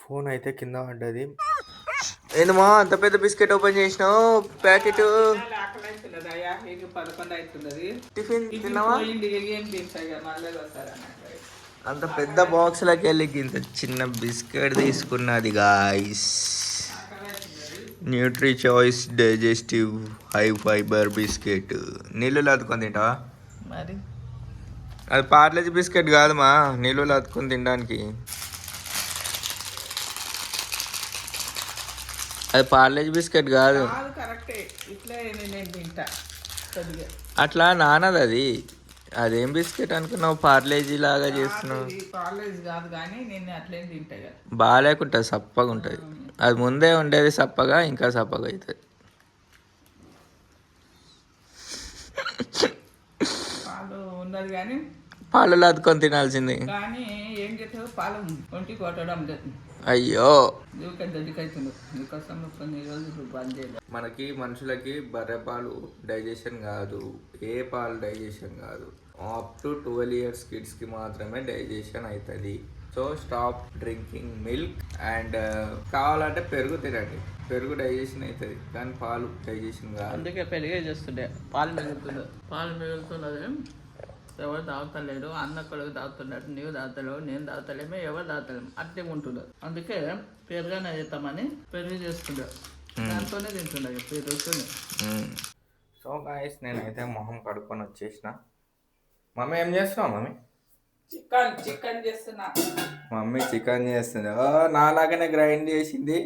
Phone అయితే కింద పడ్డది. ఏందమ్మా అంత పెద్ద బిస్కెట్ ఓపెన్ చేసినావు ప్యాకెట్? టిఫిన్ తిన్నావా? అంత పెద్ద బాక్స్లోకి వెళ్ళి ఇంత చిన్న బిస్కెట్ తీసుకున్నది guys. Nutri choice digestive high fibre biscuit. నీళ్ళు అతుకొని తింటావా? మరి అది పార్లేజీ బిస్కెట్ కాదమ్మా, నీళ్ళు అతుకొని తినడానికి. అది పార్లేజీ బిస్కెట్ కాదు. అట్లా నానది అది. అదేం బిస్కెట్ అనుకున్నావు? పార్లేజీ లాగా చేస్తున్నావు. పార్లేజీ కాదు కానీ నేను అట్లేం తింటా. బాగాలేకుంటుంది, సప్పగా ఉంటుంది. అది ముందే ఉండేది సప్పగా, ఇంకా సప్పగా అవుతుంది. పాలు ఉన్నది కానీ పాలలో అతుకొని తినాల్సింది. కానీ ఏం చేస్తావు, పాలు ఒంటి కొట్టడం లేదు. అయ్యో, మనకి మనుషులకి బర్రె పాలు డైజెషన్ కాదు, ఏ పాలు డైజెషన్ కాదు. అప్ టు 12 years కిడ్స్కి మాత్రమే డైజెషన్ అవుతుంది. So stop drinking milk and కావాలంటే పెరుగు తినండి, పెరుగు డైజెషన్ అవుతుంది, కానీ పాలు డైజెషన్ కాదు. అందుకే పెరిగే చేస్తుండే. పాలు మిగులుతున్నది, ఎవరు తాగుతలేరు. అన్న కొడుకు తాగుతున్నట్టు నీవు తాగుతలేవు, నేను తాగుతలేమే, ఎవరు తాగుతలేము, అట్టే ఉంటున్నారు. అందుకే పెరుగానే చేస్తామని పెరుగు చేస్తుండే, దాంతోనే తింటుండే పెరుగుతుంది. సో గాయస్, నేనైతే మొహం కడుక్కొని వచ్చేసిన. మమ్మీ ఏం చేస్తున్నావు? మమ్మీ చికెన్ చేస్తున్నా. మమ్మీ చికెన్ చేస్తుంది. నాలాగానే గ్రైండ్ చేసింది.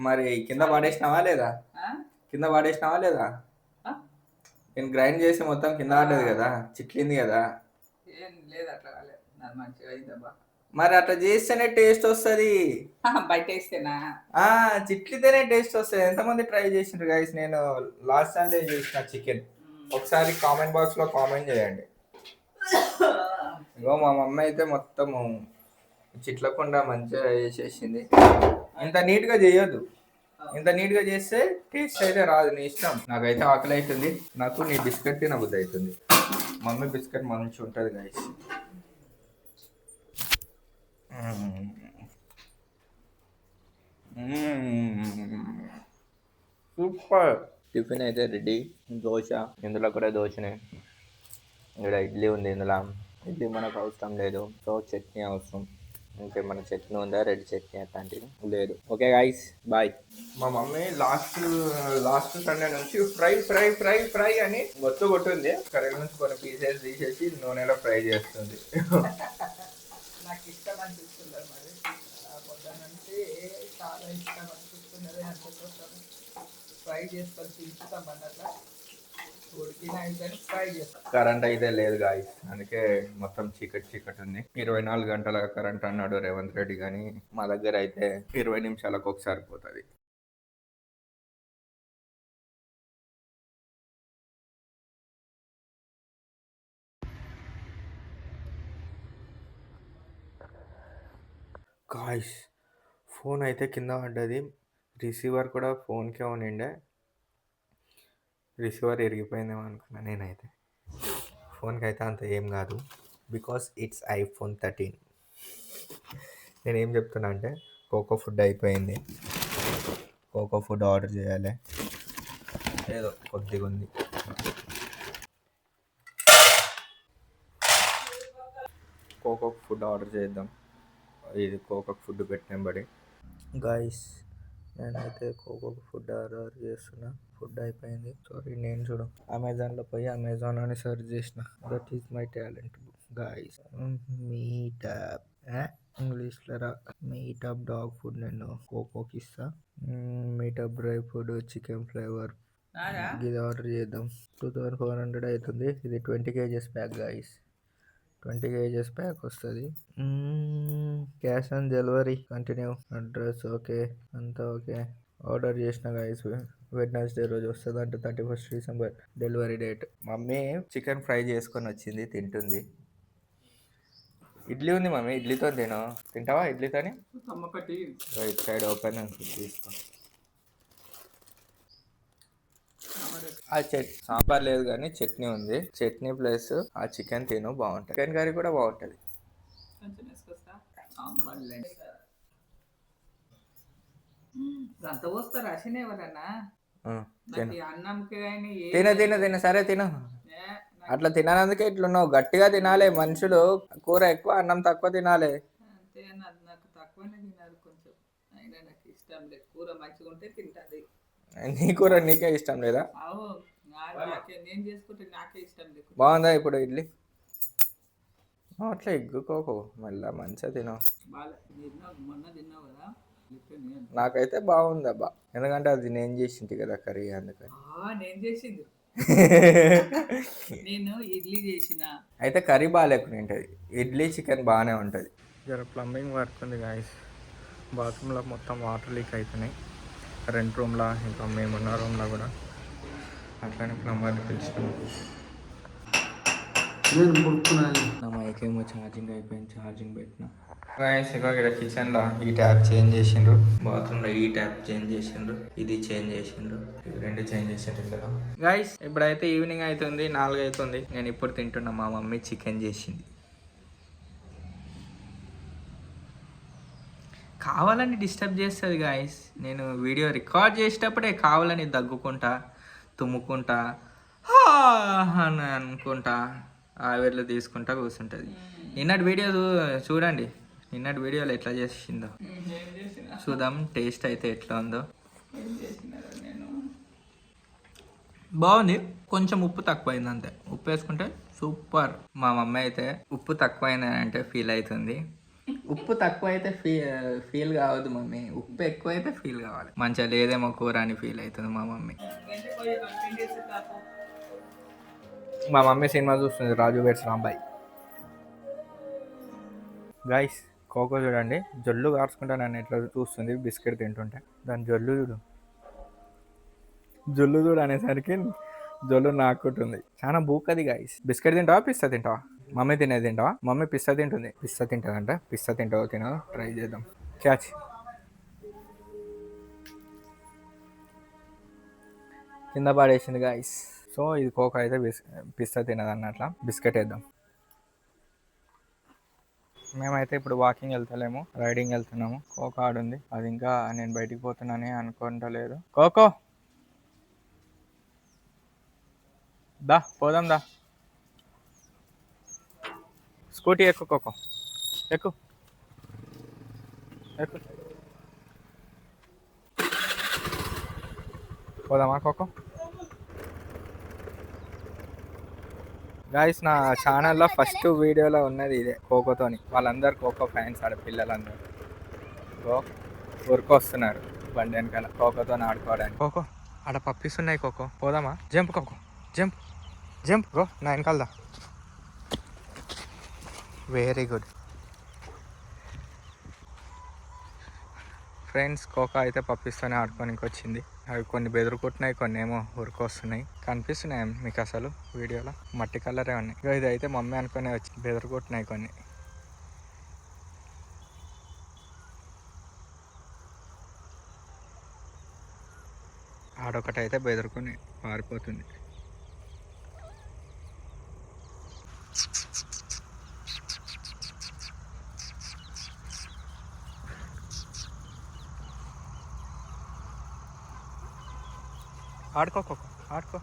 మరి కింద పడేసినావా లేదా? కింద పడేసినావా లేదా? నేను గ్రైండ్ చేసి మొత్తం కింద పడ్డది కదా, చిట్లింది కదా. ఏం లేదు, అట్లా కాలేదు, మంచిగా అయిందబ్బా. మరి అట్లా చేస్తేనే టేస్ట్ వస్తుంది. బయట వేస్తేనా? చిట్లితేనే టేస్ట్ వస్తుంది. ఎంతమంది ట్రై చేసిండ్రు గైస్? నేను లాస్ట్ సండే చేసిన చికెన్. ఒకసారి కామెంట్ బాక్స్లో కామెంట్ చేయండి. ఇగో మా మమ్మీ అయితే మొత్తం చిట్లకుండా మంచిగా చేసేసింది. ఇంత నీట్గా చేయొద్దు, ఇంత నీట్గా చేస్తే టేస్ట్ అయితే రాదు. నీ ఇష్టం. నాకైతే ఆకలి అవుతుంది, నాకు నీ బిస్కెట్ తినబుద్ధి అవుతుంది. మమ్మీ బిస్కెట్ మంచిగా ఉంటుంది గైస్. సూపర్. టిఫిన్ అయితే రెడీ. దోశ, ఇందులో కూడా దోశనే. ఇక్కడ ఇడ్లీ ఉంది, ఇందులో ఇడ్లీ మనకు అవసరం లేదు. సో చట్నీ అవసరం. ఇంకా మన చట్నీ ఉందా? రెడ్ చట్నీ అట్లాంటిది లేదు. Okay guys, bye. మా మమ్మీ లాస్ట్ సండే నుంచి ఫ్రై ఫ్రై ఫ్రై ఫ్రై అని మొత్తం కొట్టింది. కర్రీ నుంచి కొన్ని పీసెస్ తీసేసి నూనెలో ఫ్రై చేస్తుంది. నాకు ఇష్టం అనిపిస్తుంది, మరి పొద్దున్న నుంచి చాలా ఇష్టం అనిపిస్తున్నది. అందుకోసం ఫ్రై చేసుకొని తింటాం అన్నట్లా. కరెంట్ అయితే లేదు గాయస్, అందుకే మొత్తం చీకటి ఉంది. 24 గంటల కరెంట్ అన్నాడు రేవంత్ రెడ్డి, కానీ మా దగ్గర అయితే 20 నిమిషాలకు ఒకసారి పోతుంది. గాయస్, ఫోన్ అయితే కింద పడ్డది. రిసీవర్ కూడా ఫోన్కే ఉండే. రిసీవర్ ఇరిగిపోయిందేమో అనుకున్నా నేనైతే. ఫోన్కి అయితే అంత ఏం కాదు, బికాస్ ఇట్స్ iPhone 13. నేనేం చెప్తున్నా అంటే, కోకో ఫుడ్ అయిపోయింది, కోకో ఫుడ్ ఆర్డర్ చేయాలి. ఏదో కొద్దిగా ఉంది. కోకో ఫుడ్ ఆర్డర్ చేద్దాం. ఇది కోకో ఫుడ్ పెట్టినబడి గాయస్, నేనైతే కోకో ఫుడ్ ఆర్డర్ చేస్తున్నా. ఫుడ్ అయిపోయింది. సారీ, నేను చూడు అమెజాన్లో పోయి అమెజాన్ అని సెర్చ్ చేసిన. That is my talent guys. Meetup ఇంగ్లీష్లో రా. మీటప్ డాగ్ ఫుడ్ నేను కోకోకి ఇస్తా. Meetup dry food chicken flavour ఇది ఆర్డర్ చేద్దాం. 2400 అవుతుంది. ఇది 20 kgs pack guys. 20 kgs pack వస్తుంది. Cash on delivery continue. Address okay, అంతా ఓకే. ఆర్డర్ చేసిన గాయస్. వెడ్నెస్డే రోజు వస్తుంది అంటే 31st December delivery date. Mummy chicken fry చేసుకొని వచ్చింది, తింటుంది. ఇడ్లీ ఉంది మమ్మీ, ఇడ్లీతో తింటావా? ఇడ్లీతోని రైట్ సైడ్ ఓపెన్ తీసుకో. సాంబార్ లేదు కానీ చట్నీ ఉంది. చట్నీ ప్లస్ ఆ చికెన్ తిను, బాగుంటుంది. చికెన్ కర్రీ కూడా బాగుంటుంది. అంత పోస్తారు అసలు ఎవరన్నా తిను అన్నంకి కానీ తిన తిన తిన సరే తిను. అట్లా తిననందుకే ఇట్లున్నావు. గట్టిగా తినాలి మనుషులు. కూర ఎక్కువ అన్నం తక్కువ తినాలి. అంతే నాకు తక్కువనే తినాలి కొంచెం. అయినా నాకు ఇష్టం లేదు కూర మంచిగా ఉంటే తింటుంది. నీ కూర నీకే ఇష్టం లేదా? నేను చేసుకుంటే నాకే ఇష్టం లేదు. బాగుందా ఇప్పుడు ఇడ్లీ? అట్లా ఎగ్గుకోకు మళ్ళీ మంచిగా తినవు. మొన్న తిన్నావు కదా. నాకైతే బాగుంది అబ్బా, ఎందుకంటే అది నేను చేసింది కదా కర్రీ, అందుకని. నేను చేసింది నేను ఇడ్లీ చేసిన అయితే కర్రీ బాగాలేకుండా ఉంటుంది, ఇడ్లీ చికెన్ బాగానే ఉంటుంది. జర ప్లంబింగ్ వర్క్ ఉంది గాయస్. బాత్రూంలో మొత్తం వాటర్ లీక్ అవుతున్నాయి. రెంట్ రూమ్లో ఇంకా మేమున్న రూమ్లో కూడా. అట్లనే ప్లంబర్ని పిలుచుకున్నాం. నా మైక్ ఏమో ఛార్జింగ్ అయిపోయింది, ఛార్జింగ్ పెట్టిన. గాయస్ ఇక ఇక్కడ కిచెన్లో ఈ ట్యాప్ చేంజ్ చేసిండ్రు, బాత్రూంలో ఈ ట్యాప్ చేంజ్ చేసిండ్రు, ఇది చేంజ్ చేసిండ్రు, ఇవి రెండు చేంజ్ చేసిండ్రు ఇందులో. గాయస్ ఇప్పుడైతే ఈవినింగ్ అవుతుంది, 4 అవుతుంది. నేను ఇప్పుడు తింటున్నా. మా మమ్మీ చికెన్ చేసింది. కావాలని డిస్టర్బ్ చేస్తుంది గాయస్. నేను వీడియో రికార్డ్ చేసేటప్పుడే కావాలని దగ్గుకుంటా, తుమ్ముకుంటా, అని అనుకుంటా, ఆవిర్లు తీసుకుంటా కూర్చుంటుంది. నిన్నటి వీడియో చూడండి, నిన్నటి వీడియోలో ఎట్లా చేసిందో చూద్దాం. టేస్ట్ అయితే ఎట్లా ఉందో. బాగుంది, కొంచెం ఉప్పు తక్కువైంది అంతే. ఉప్పు వేసుకుంటే సూపర్. మా మమ్మీ అయితే ఉప్పు తక్కువైందని అంటే ఫీల్ అవుతుంది. ఉప్పు తక్కువ అయితే ఫీల్ కావద్దు మమ్మీ, ఉప్పు ఎక్కువ అయితే ఫీల్ కావాలి. మంచిగా లేదేమో కూర అని ఫీల్ అవుతుంది మా మమ్మీ. మా మమ్మీ సినిమా చూస్తుంది, రాజు వెడ్స్ రాంబాయ్. గైస్ కోకో చూడండి, జొల్లు కార్చుకుంటా నన్ను ఎట్లా చూస్తుంది బిస్కెట్ తింటుంటే. దాని జొల్లు చూడు, జొల్లు చూడు అనేసరికి జొల్లు నాకుంటుంది. చాలా బూకది గైస్. బిస్కెట్ తింటావా పిస్తా తింటావా? మమ్మీ తినేది తింటావా? మమ్మీ పిస్తా తింటుంది. పిస్తా తింటుందంట. పిస్తా తింటావో తినవో ట్రై చేద్దాం. క్యాచ్. కింద పడేసింది గాయస్. సో ఇది కోకో అయితే పిస్తా తినదు అన్నట్ల. బిస్కెట్ వేద్దాం. మేమైతే ఇప్పుడు వాకింగ్ వెళ్తలేము, రైడింగ్ వెళ్తున్నాము. కోకో ఆడుంది, అది ఇంకా నేను బయటికి పోతున్నానని అనుకుంటలేదు. కోకో దా పోదాం దా. స్కూటీ ఎక్కు కోకో, ఎక్కు ఎక్కు. పోదామా కోకో? గాయస్ నా ఛానల్లో ఫస్ట్ వీడియోలో ఉన్నది ఇదే, కోకోతోని. వాళ్ళందరూ కోకో ఫ్యాన్స్, ఆడ పిల్లలందరూ ఉరికొస్తున్నారు బండి వెనకాల కోకోతో ఆడుకోవడానికి. కోకో ఆడ పప్పీస్ ఉన్నాయి కోకో, పోదామా? Jump Koko, jump jump go, నా వెనకాలదా. Very good friends. కోకో అయితే పప్పీస్తోనే ఆడుకోనికి వచ్చింది. అవి కొన్ని బెదురుకుంటున్నాయి, కొన్ని ఏమో ఉరికొస్తున్నాయి. కనిపిస్తున్నాయి మీకు అసలు వీడియోలో? మట్టి కలరే ఉన్నాయి. ఇది అయితే మమ్మీ అనుకునే వచ్చి బెదురుకుంటున్నాయి కొన్ని. ఆడొకటైతే బెదురుకుని పారిపోతుంది. ఆడుకో కోకో, ఆడుకో.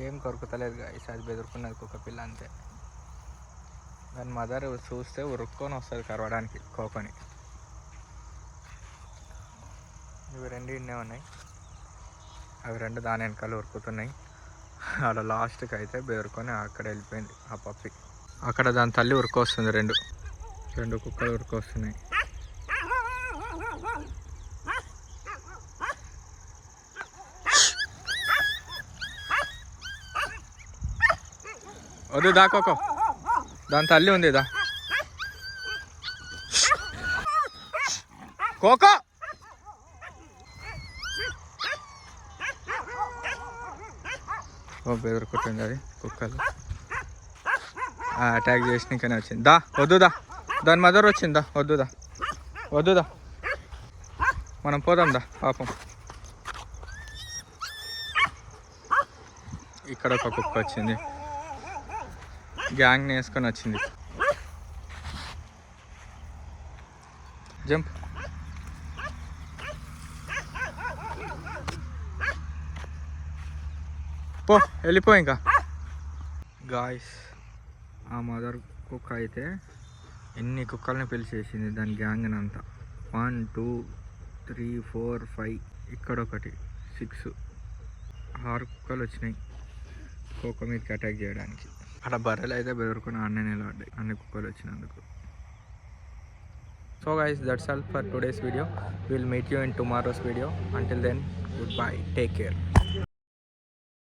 ఏం కొరుకుతలేదు గాయస్, అది బెదురుకున్నది కుక్క పిల్ల అంతే. దాని మదర్ చూస్తే ఉరుక్కొని వస్తుంది కరవడానికి కోకోని. ఇవి రెండు ఇన్నే ఉన్నాయి, అవి రెండు దాని వెనకాల ఉరుకుతున్నాయి. ఆడ లాస్ట్కి అయితే బెదురుకొని అక్కడ వెళ్ళిపోయింది ఆ పప్పి. అక్కడ దాని తల్లి ఉరుకొస్తుంది, రెండు కుక్కలు ఉరుకొస్తున్నాయి. వద్దు దా కోకో, దాని తల్లి ఉంది దా. కోకో బెదరుకుంటుంది అది కుక్కలు. అటాక్ చేసినాకనే వచ్చింది. దా వద్దుదా, దాని మదర్ వచ్చిందా. వద్దుదా వద్దుదా, మనం పోదాం దా పాపం. ఇక్కడ ఒక కుక్క వచ్చింది, గ్యాంగ్ని వేసుకొని వచ్చింది. జంప్. పో వెళ్ళిపో ఇంకా. గాయ్స్, ఆ మదర్ కుక్క అయితే ఎన్ని కుక్కల్ని పిలిచేసింది దాని గ్యాంగ్ అంతా. 1 2 3 4 5, ఇక్కడ ఒకటి 6 కుక్కలు వచ్చినాయి కోకో మీదకి అటాక్ చేయడానికి. అక్కడ బర్రెలు అయితే బెదరుకుని అన్నీ నిలబడ్డాయి అన్ని కుక్కలు వచ్చినందుకు. So guys, that's all for today's video. We'll meet you in tomorrow's video. Until then, goodbye. Take care.